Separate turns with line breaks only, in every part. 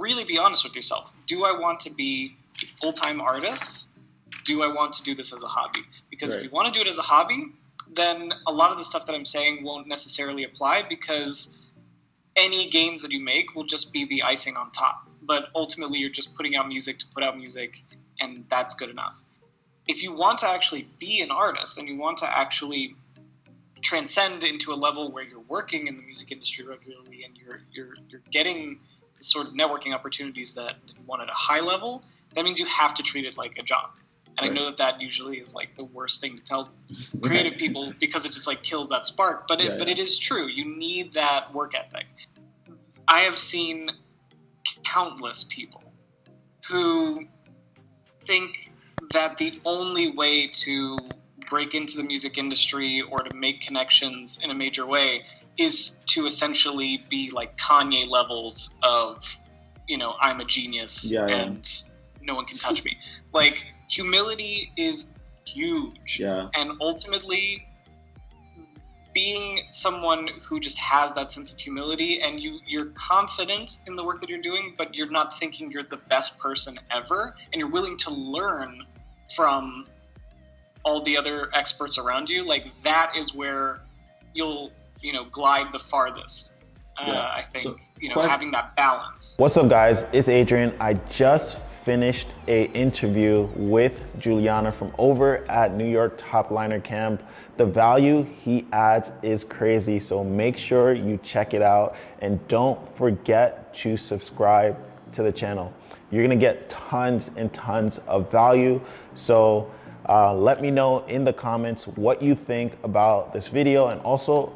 really be honest with yourself. Do I want to be a full-time artist? Do I want to do this as a hobby? Because if you want to do it as a hobby, then a lot of the stuff that I'm saying won't necessarily apply, because any gains that you make will just be the icing on top. But ultimately, you're just putting out music to put out music, and that's good enough. If you want to actually be an artist and you want to actually transcend into a level where you're working in the music industry regularly and you're getting the sort of networking opportunities that you want at a high level, that means you have to treat it like a job. And I know that usually is like the worst thing to tell creative people, because it just like kills that spark. But it is true. You need that work ethic. I have seen countless people who think that the only way to break into the music industry or to make connections in a major way is to essentially be like Kanye levels of, I'm a genius and no one can touch me. Like, humility is huge. And ultimately, being someone who just has that sense of humility and you're confident in the work that you're doing, but you're not thinking you're the best person ever, and you're willing to learn from all the other experts around you, like that is where you'll, glide the farthest. I think, so, having that balance.
What's up, guys? It's Adrian. I just finished a interview with Giuliano from over at New York Topliner Camp. The value he adds is crazy, so make sure you check it out and don't forget to subscribe to the channel. You're gonna get tons and tons of value. So let me know in the comments what you think about this video, and also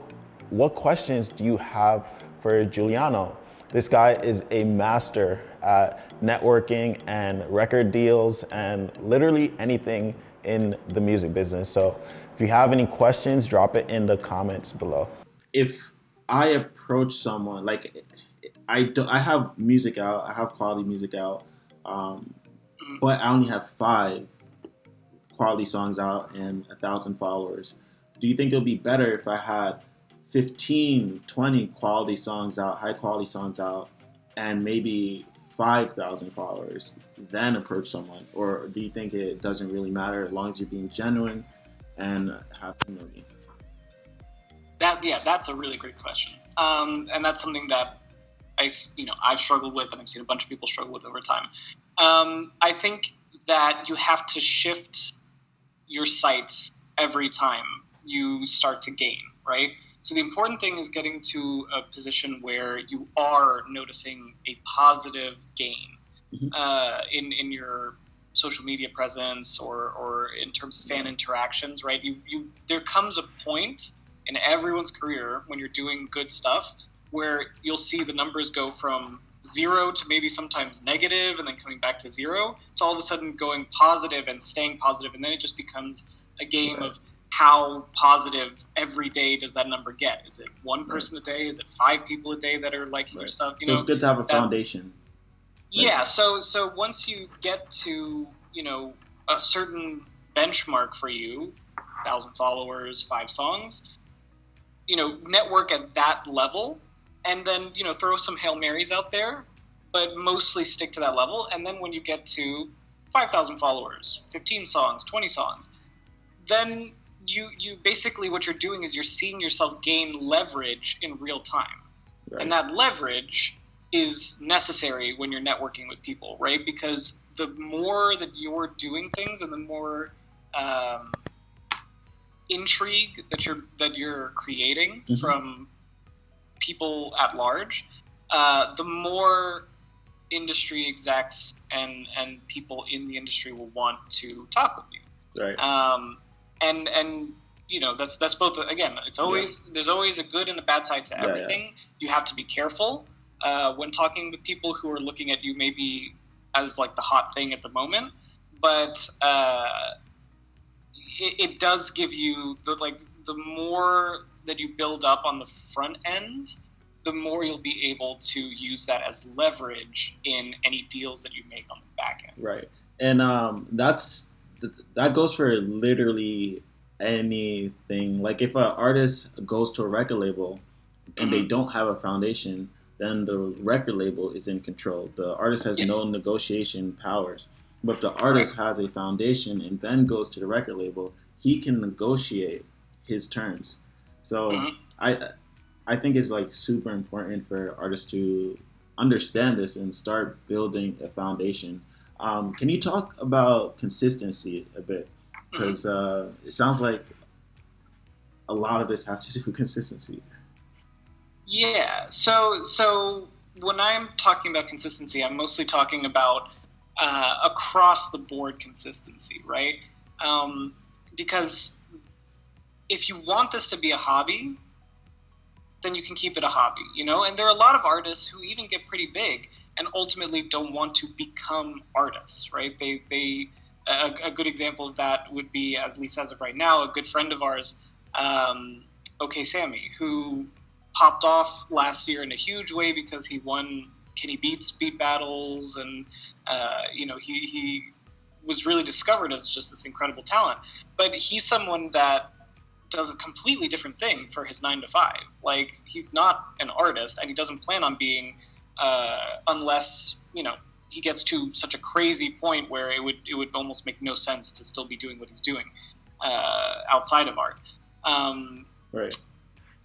what questions do you have for Giuliano. This guy is a master at networking and record deals and literally anything in the music business. So if you have any questions, drop it in the comments below.
If I approach someone, like I have music out, I have quality music out, but I only have 5 quality songs out and 1,000 followers. Do you think it would be better if I had 15, 20 quality songs out, high quality songs out, and maybe 5,000 followers, then approach someone? Or do you think it doesn't really matter as long as you're being genuine and have humility?
That's a really great question. And that's something that I've struggled with, and I've seen a bunch of people struggle with over time. I think that you have to shift your sights every time you start to gain, right? So the important thing is getting to a position where you are noticing a positive gain in your social media presence or in terms of fan interactions, right? There comes a point in everyone's career when you're doing good stuff where you'll see the numbers go from 0 to maybe sometimes negative and then coming back to 0 to all of a sudden going positive and staying positive. And then it just becomes a game of how positive every day does that number get? Is it one person a day? Is it 5 people a day that are liking your stuff?
So it's good to have a foundation.
Yeah. So once you get to, a certain benchmark for you, 1,000 followers, 5 songs, network at that level, and then, throw some Hail Marys out there, but mostly stick to that level. And then when you get to 5,000 followers, 15 songs, 20 songs, then you basically, what you're doing is you're seeing yourself gain leverage in real time. Right. And that leverage is necessary when you're networking with people, right? Because the more that you're doing things and the more intrigue that you're creating from people at large, the more industry execs and people in the industry will want to talk with you.
Right.
And that's both, again, it's always there's always a good and a bad side to everything. You have to be careful when talking with people who are looking at you maybe as like the hot thing at the moment, but it does give you the more that you build up on the front end, the more you'll be able to use that as leverage in any deals that you make on the back end.
Right. And that goes for literally anything. Like if an artist goes to a record label and they don't have a foundation, then the record label is in control. The artist has
Yes.
no negotiation powers. But if the artist has a foundation and then goes to the record label, he can negotiate his terms. So I think it's like super important for artists to understand this and start building a foundation. Can you talk about consistency a bit? Because it sounds like a lot of this has to do with consistency.
Yeah. So when I'm talking about consistency, I'm mostly talking about across the board consistency, right? Because if you want this to be a hobby, then you can keep it a hobby, you know? And there are a lot of artists who even get pretty big and ultimately don't want to become artists, right? A good example of that would be, at least as of right now, a good friend of ours, OK Sammy, who popped off last year in a huge way because he won Kenny Beats beat battles, and he was really discovered as just this incredible talent. But he's someone that does a completely different thing for his 9 to 5. Like, he's not an artist, and he doesn't plan on being unless he gets to such a crazy point where it would almost make no sense to still be doing what he's doing outside of art.
Right.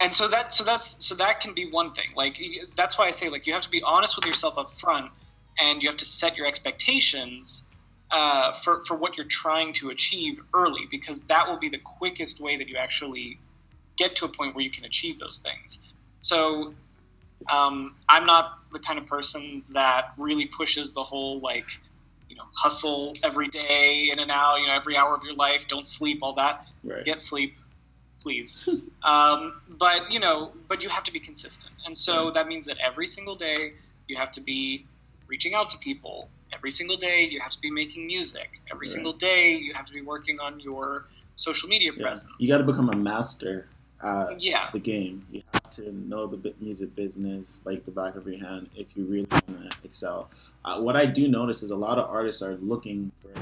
And so that can be one thing. Like, that's why I say, like, you have to be honest with yourself up front, and you have to set your expectations for what you're trying to achieve early, because that will be the quickest way that you actually get to a point where you can achieve those things. So I'm not the kind of person that really pushes the whole, like, hustle every day, in and out, every hour of your life, don't sleep, all that.
Right.
Get sleep, please. But you have to be consistent. And so that means that every single day you have to be reaching out to people. Every single day you have to be making music. Every single day you have to be working on your social media presence.
You got to become a master at
the
game. You have to know the music business like the back of your hand if you really want to excel. What I do notice is a lot of artists are looking for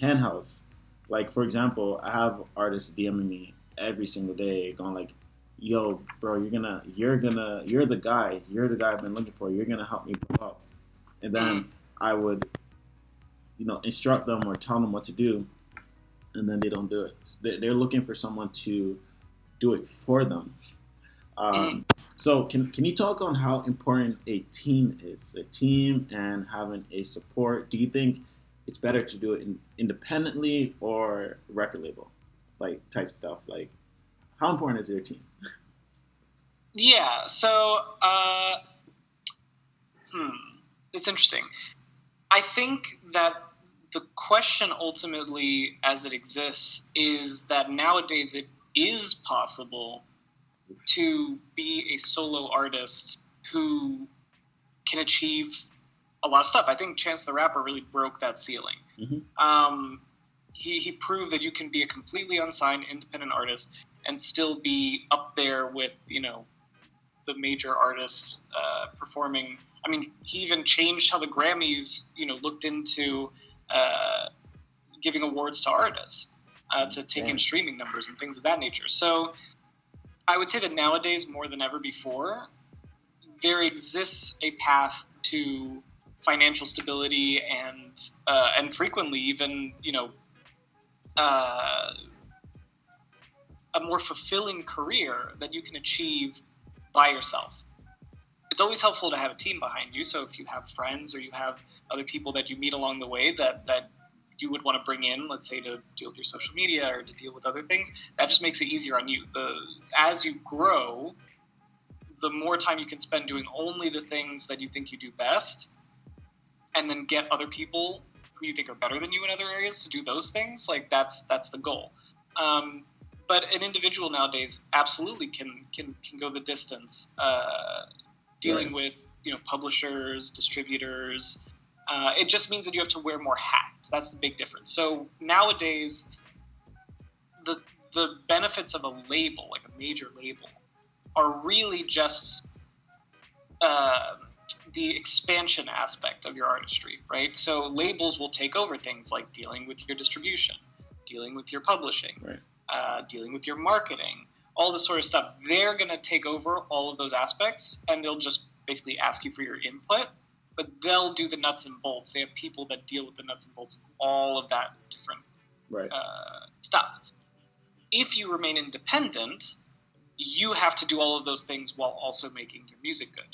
handhelds. Like, for example, I have artists DMing me every single day going like, yo, bro, you're the guy I've been looking for. You're going to help me blow up. And then I would, instruct them or tell them what to do, and then they don't do it. They're looking for someone to do it for them. So can you talk on how important a team is? A team and having a support. Do you think it's better to do it independently or record label, like, type stuff? Like, how important is your team?
Yeah. So it's interesting. I think that the question ultimately, as it exists, is that nowadays it is possible to be a solo artist who can achieve a lot of stuff. I think Chance the Rapper really broke that ceiling. He proved that you can be a completely unsigned independent artist and still be up there with, the major artists performing. I mean, he even changed how the Grammys, looked into giving awards to artists to take in streaming numbers and things of that nature. So I would say that nowadays, more than ever before, there exists a path to financial stability and frequently even, a more fulfilling career that you can achieve by yourself. It's always helpful to have a team behind you. So if you have friends or you have other people that you meet along the way that you would want to bring in, let's say, to deal with your social media or to deal with other things, that just makes it easier on you. As you grow, the more time you can spend doing only the things that you think you do best, and then get other people who you think are better than you in other areas to do those things. Like, that's the goal. But an individual nowadays absolutely can go the distance, dealing with publishers, distributors. It just means that you have to wear more hats. That's the big difference. So nowadays, the benefits of a label, like a major label, are really just the expansion aspect of your artistry, right? So labels will take over things like dealing with your distribution, dealing with your publishing, dealing with your marketing, all this sort of stuff. They're going to take over all of those aspects, and they'll just basically ask you for your input, but they'll do the nuts and bolts. They have people that deal with the nuts and bolts of all of that different stuff. If you remain independent, you have to do all of those things while also making your music good.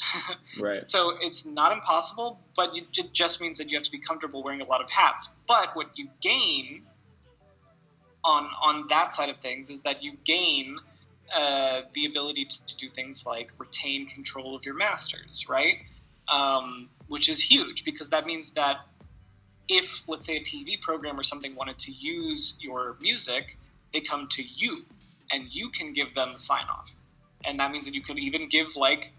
Right.
So it's not impossible, but it just means that you have to be comfortable wearing a lot of hats. But what you gain on that side of things is that you gain the ability to do things like retain control of your masters, right? Which is huge, because that means that if, let's say, a TV program or something wanted to use your music, they come to you, and you can give them the sign-off. And that means that you could even give, like,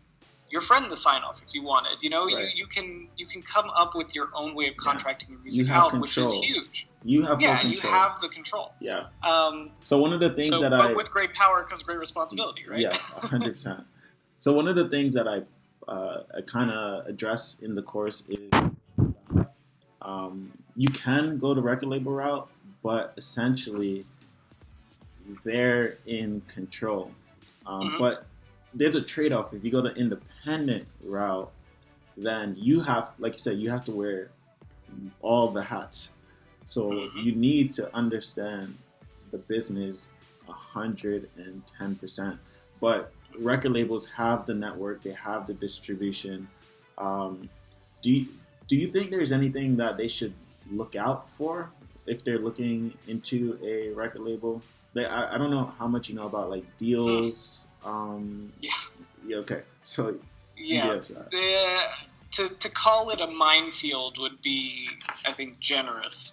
your friend the sign-off if you wanted. You know,
right.
you can come up with your own way of contracting your music out, which is huge.
You have full control.
You have the control.
Yeah. So one of the things
but with great power comes great responsibility, right?
Yeah, 100%. So one of the things that I kind of address in the course is you can go the record label route, but essentially they're in control. But there's a trade-off. If you go the independent route, then you have, like you said, you have to wear all the hats. So you need to understand the business 110%. But record labels have the network, they have the distribution. Do you think there's anything that they should look out for if they're looking into a record label? Like, I don't know how much you know about like deals. Yeah. Okay. So
to call it a minefield would be, I think, generous.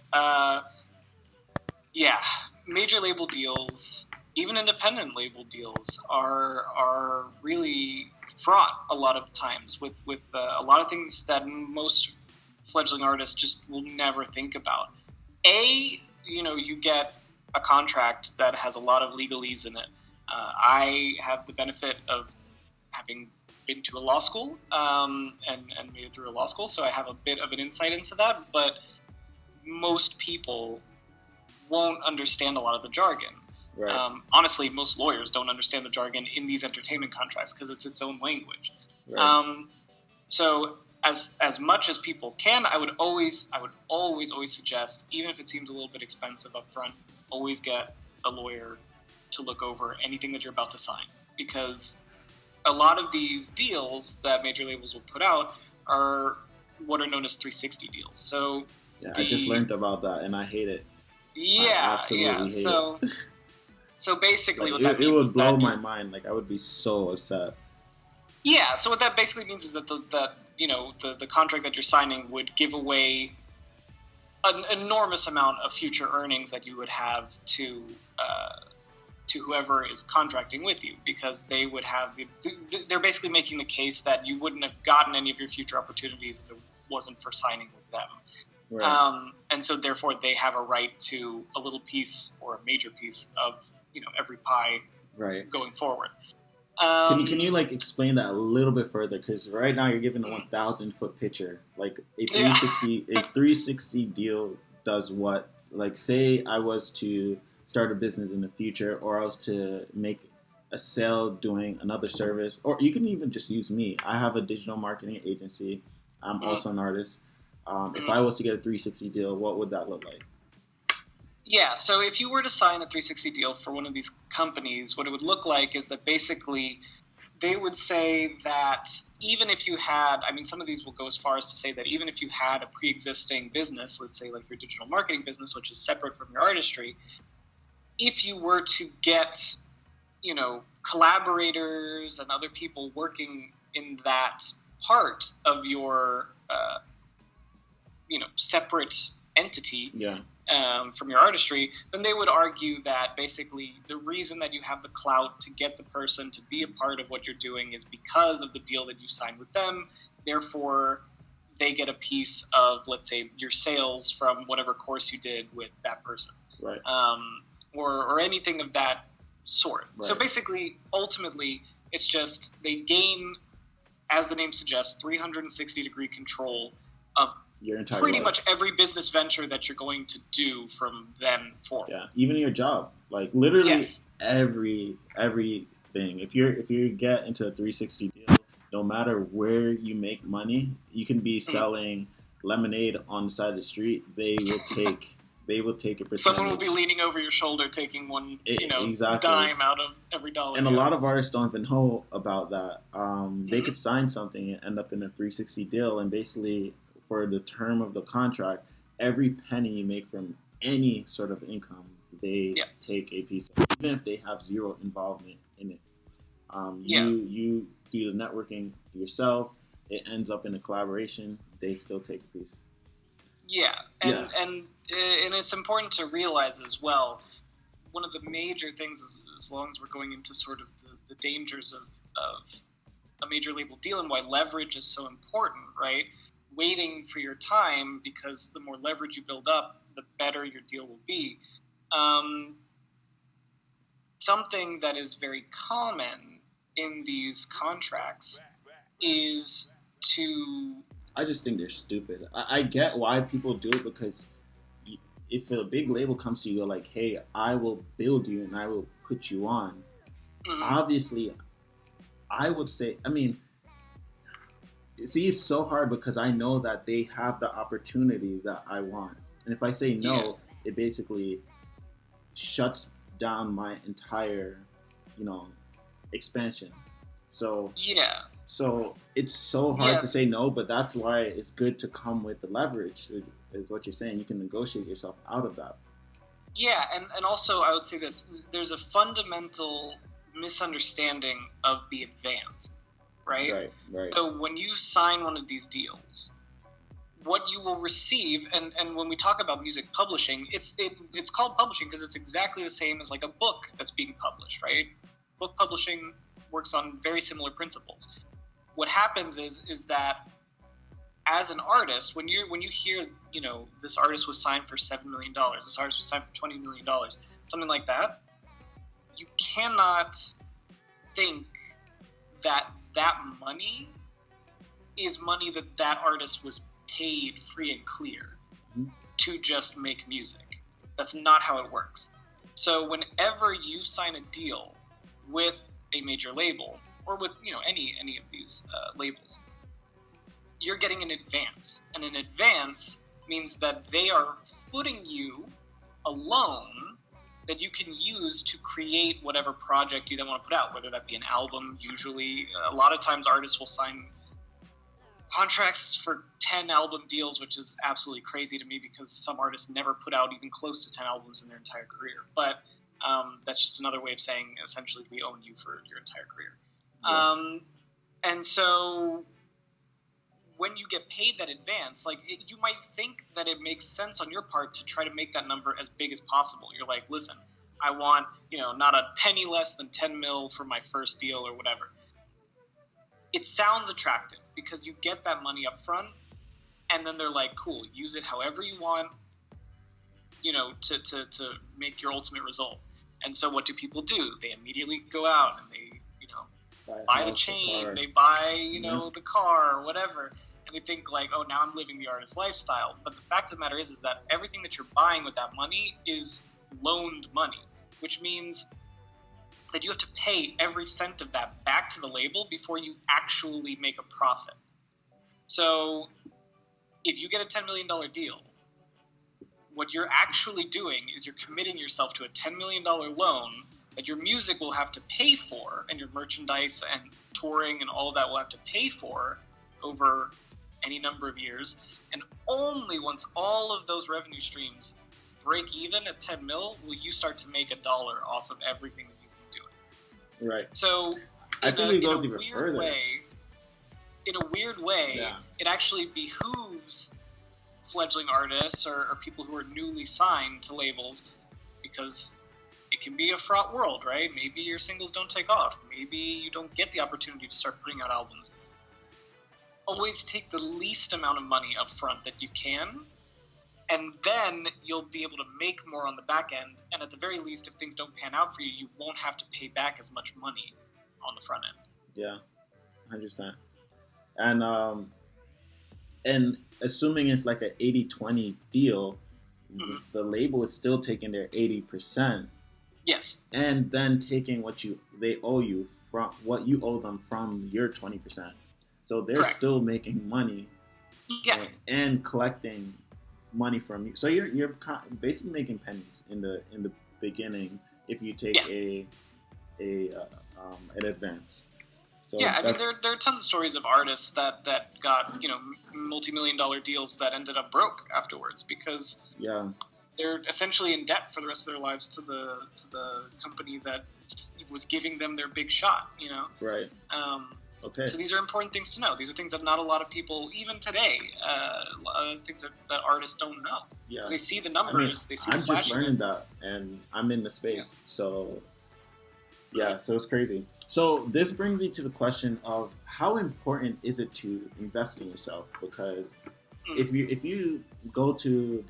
Major label deals, even independent label deals, are really fraught a lot of times with a lot of things that most fledgling artists just will never think about. You get a contract that has a lot of legalese in it. I have the benefit of having been to a law school and made it through a law school, so I have a bit of an insight into that, but most people won't understand a lot of the jargon.
Right.
Honestly, most lawyers don't understand the jargon in these entertainment contracts because it's its own language.
Right.
So as much as people can, I would always suggest, even if it seems a little bit expensive up front, always get a lawyer to look over anything that you're about to sign, because a lot of these deals that major labels will put out are what are known as 360 deals. So
I just learned about that and I hate it.
Yeah,
hate it.
So basically,
like,
what that means
it would
is
blow my mind. Like, I would be so upset.
Yeah. So what that basically means is that the contract that you're signing would give away an enormous amount of future earnings that you would have to whoever is contracting with you, because they would have they're basically making the case that you wouldn't have gotten any of your future opportunities if it wasn't for signing with them. Right. And so therefore they have a right to a little piece or a major piece of every pie going forward.
Can you like explain that a little bit further? Because right now you're giving a 1,000-foot picture. Like a 360 deal does what? Like, say I was to start a business in the future, or I was to make a sale doing another service, or you can even just use me. I have a digital marketing agency. I'm also an artist. If I was to get a 360 deal, what would that look like?
Yeah, so if you were to sign a 360 deal for one of these companies, what it would look like is that basically they would say that even if you had, some of these will go as far as to say that even if you had a pre-existing business, let's say like your digital marketing business, which is separate from your artistry, if you were to get, collaborators and other people working in that part of your, separate entity from your artistry, then they would argue that basically the reason that you have the clout to get the person to be a part of what you're doing is because of the deal that you signed with them. Therefore, they get a piece of, let's say, your sales from whatever course you did with that person.
Right.
Or anything of that sort.
Right.
So basically, ultimately, it's just they gain, as the name suggests, 360-degree control of
your entire
pretty
life.
much every business venture that you're going to do from then forward.
Yeah, even your job, like literally everything. If you get into a 360 deal, no matter where you make money, you can be selling lemonade on the side of the street. They will take a percentage.
Someone will be leaning over your shoulder, taking one,
exactly.
dime out of every dollar.
And a lot of artists don't even know about that. They could sign something and end up in a 360 deal, and basically for the term of the contract, every penny you make from any sort of income, they take a piece of it, even if they have zero involvement in it. You do the networking yourself. It ends up in a collaboration. They still take a piece.
Yeah, and it's important to realize as well, one of the major things is, as long as we're going into sort of the dangers of a major label deal and why leverage is so important, right? Waiting for your time, because the more leverage you build up, the better your deal will be. Something that is very common in these contracts is to...
I just think they're stupid. I get why people do it, because if a big label comes to you, you're like, hey, I will build you and I will put you on. Obviously, I would say, see, it's so hard because I know that they have the opportunity that I want. And if I say no, it basically shuts down my entire, expansion. So it's so hard to say no, but that's why it's good to come with the leverage, is what you're saying. You can negotiate yourself out of that.
Yeah, and also I would say this. There's a fundamental misunderstanding of the advance, right? Right. So when you sign one of these deals, what you will receive, and when we talk about music publishing, it's called publishing because it's exactly the same as like a book that's being published, right? Book publishing works on very similar principles. What happens is that as an artist, when you hear, this artist was signed for $7 million, this artist was signed for $20 million, something like that, you cannot think that money is money that artist was paid free and clear to just make music. That's not how it works. So whenever you sign a deal with a major label, or with any of these labels, you're getting an advance, and an advance means that they are footing you a loan that you can use to create whatever project you then want to put out, whether that be an album. Usually, a lot of times artists will sign contracts for 10 album deals, which is absolutely crazy to me because some artists never put out even close to 10 albums in their entire career. But that's just another way of saying essentially we own you for your entire career. Yeah. And so when you get paid that advance, you might think that it makes sense on your part to try to make that number as big as possible. You're like, listen, I want, not a penny less than 10 mil for my first deal or whatever. It sounds attractive because you get that money up front, and then they're like, cool, use it however you want, to make your ultimate result. And so what do people do? They immediately go out and they, buy the chain, they buy, the car or whatever. And they think like, oh, now I'm living the artist lifestyle. But the fact of the matter is that everything that you're buying with that money is loaned money, which means that you have to pay every cent of that back to the label before you actually make a profit. So if you get a $10 million deal, what you're actually doing is you're committing yourself to a $10 million loan that your music will have to pay for, and your merchandise and touring and all of that will have to pay for over any number of years. And only once all of those revenue streams break even at 10 mil will you start to make $1 off of everything that you've been doing. Right. So
I think it goes even further.
In a weird way, it actually behooves fledgling artists or people who are newly signed to labels, because it can be a fraught world, right? Maybe your singles don't take off. Maybe you don't get the opportunity to start putting out albums. Always take the least amount of money up front that you can, and then you'll be able to make more on the back end. And at the very least, if things don't pan out for you, you won't have to pay back as much money on the front end.
Yeah, 100%. And assuming it's like an 80-20 deal, the label is still taking their 80%.
Yes.
And then taking they owe you from what you owe them from your 20%. So they're
Correct.
still making money,
Yeah.
and collecting money from you. So you're basically making pennies in the beginning if you take an advance. So
yeah, I mean, there are tons of stories of artists that got, you know, multi-million-dollar deals that ended up broke afterwards because they're essentially in debt for the rest of their lives to the company that was giving them their big shot, you know?
Right. Okay.
So these are important things to know. These are things that not a lot of people, even today, things that artists don't know.
Yeah.
They see the numbers, they see the
I'm
flashiness.
just learning that, and I'm in the space. Yeah. So, yeah, so it's crazy. So this brings me to the question of how important is it to invest in yourself? Because if you go to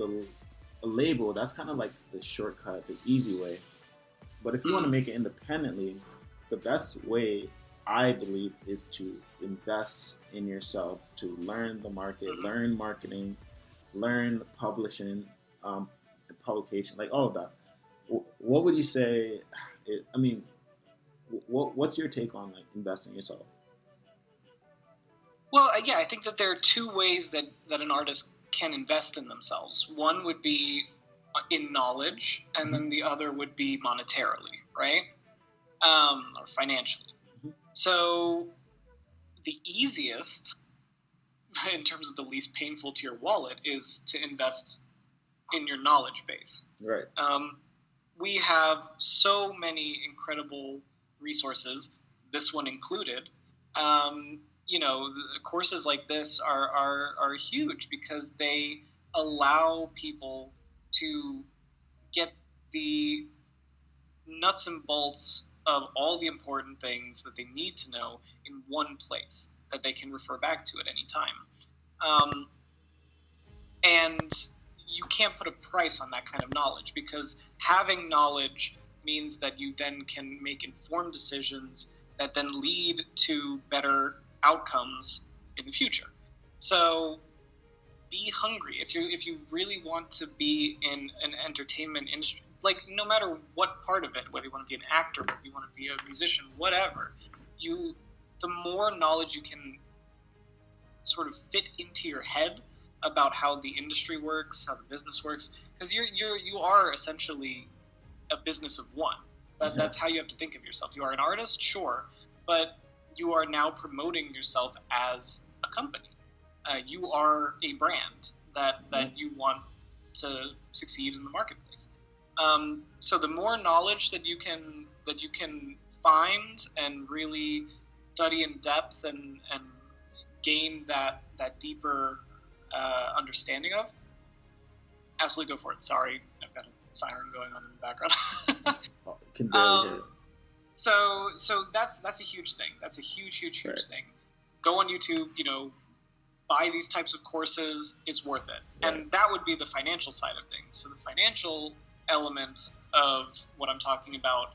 a label, that's kind of like the shortcut, the easy way. But if you want to make it independently, the best way, I believe, is to invest in yourself, to learn the market, learn marketing, learn publishing, and publication, like all of that. What would you say? What's your take on like investing in yourself?
Well, yeah, I think that there are two ways that an artist can invest in themselves. One would be in knowledge, and then the other would be monetarily, right? Or financially. So the easiest, in terms of the least painful to your wallet, is to invest in your knowledge base.
Right.
We have so many incredible resources, this one included. You know, courses like this are huge because they allow people to get the nuts and bolts of all the important things that they need to know in one place that they can refer back to at any time. And you can't put a price on that kind of knowledge because having knowledge means that you then can make informed decisions that then lead to better outcomes in the future. So be hungry. If you really want to be in an entertainment industry, like no matter what part of it, whether you want to be an actor, whether you want to be a musician, whatever, the more knowledge you can sort of fit into your head about how the industry works, how the business works, because you are essentially a business of one. That's how you have to think of yourself. You are an artist, sure, but you are now promoting yourself as a company. You are a brand that you want to succeed in the marketplace. So the more knowledge that you can find and really study in depth and gain that deeper understanding of, absolutely go for it. Sorry, I've got a siren going on in the background.
Can barely hear it.
So that's a huge thing. That's a huge thing. Go on YouTube, you know, buy these types of courses. It's worth it. Right. And that would be the financial side of things. So the financial element of what I'm talking about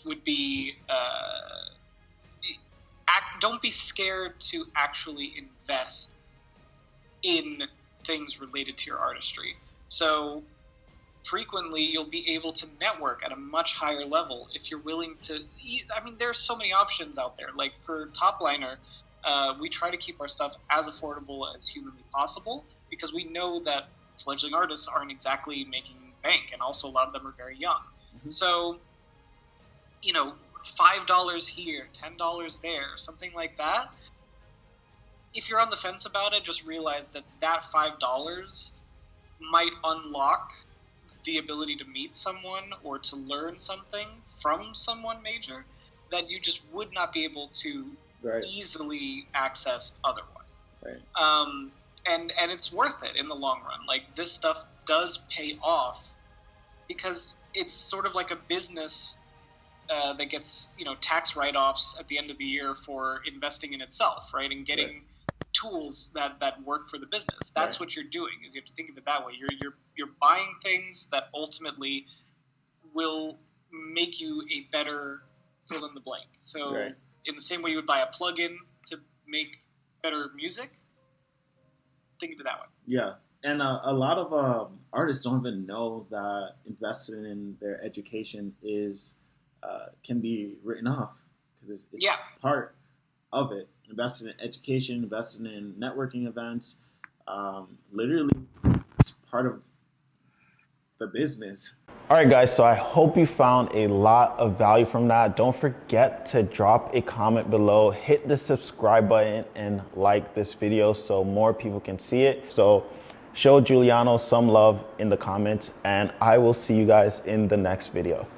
would be don't be scared to actually invest in things related to your artistry. So frequently you'll be able to network at a much higher level if you're willing to. I mean, there's so many options out there. Like for Topliner, we try to keep our stuff as affordable as humanly possible because we know that fledgling artists aren't exactly making bank, and also a lot of them are very young. So, you know, $5 here, $10 there, something like that. If you're on the fence about it, just realize that $5 might unlock the ability to meet someone or to learn something from someone major that you just would not be able to easily access otherwise. Right. And it's worth it in the long run. Like, this stuff does pay off because it's sort of like a business that gets, you know, tax write-offs at the end of the year for investing in itself, right? And getting tools that work for the business. That's what you're doing. Is you have to think of it that way. You're buying things that ultimately will make you a better fill in the blank. So in the same way you would buy a plugin to make better music, think of it that way. Yeah.
And a lot of artists don't even know that investing in their education is can be written off because it's part of it. investing in education, investing in networking events. Literally, it's part of the business.
All right, guys, so I hope you found a lot of value from that. Don't forget to drop a comment below, hit the subscribe button, and like this video so more people can see it. So show Giuliano some love in the comments, and I will see you guys in the next video.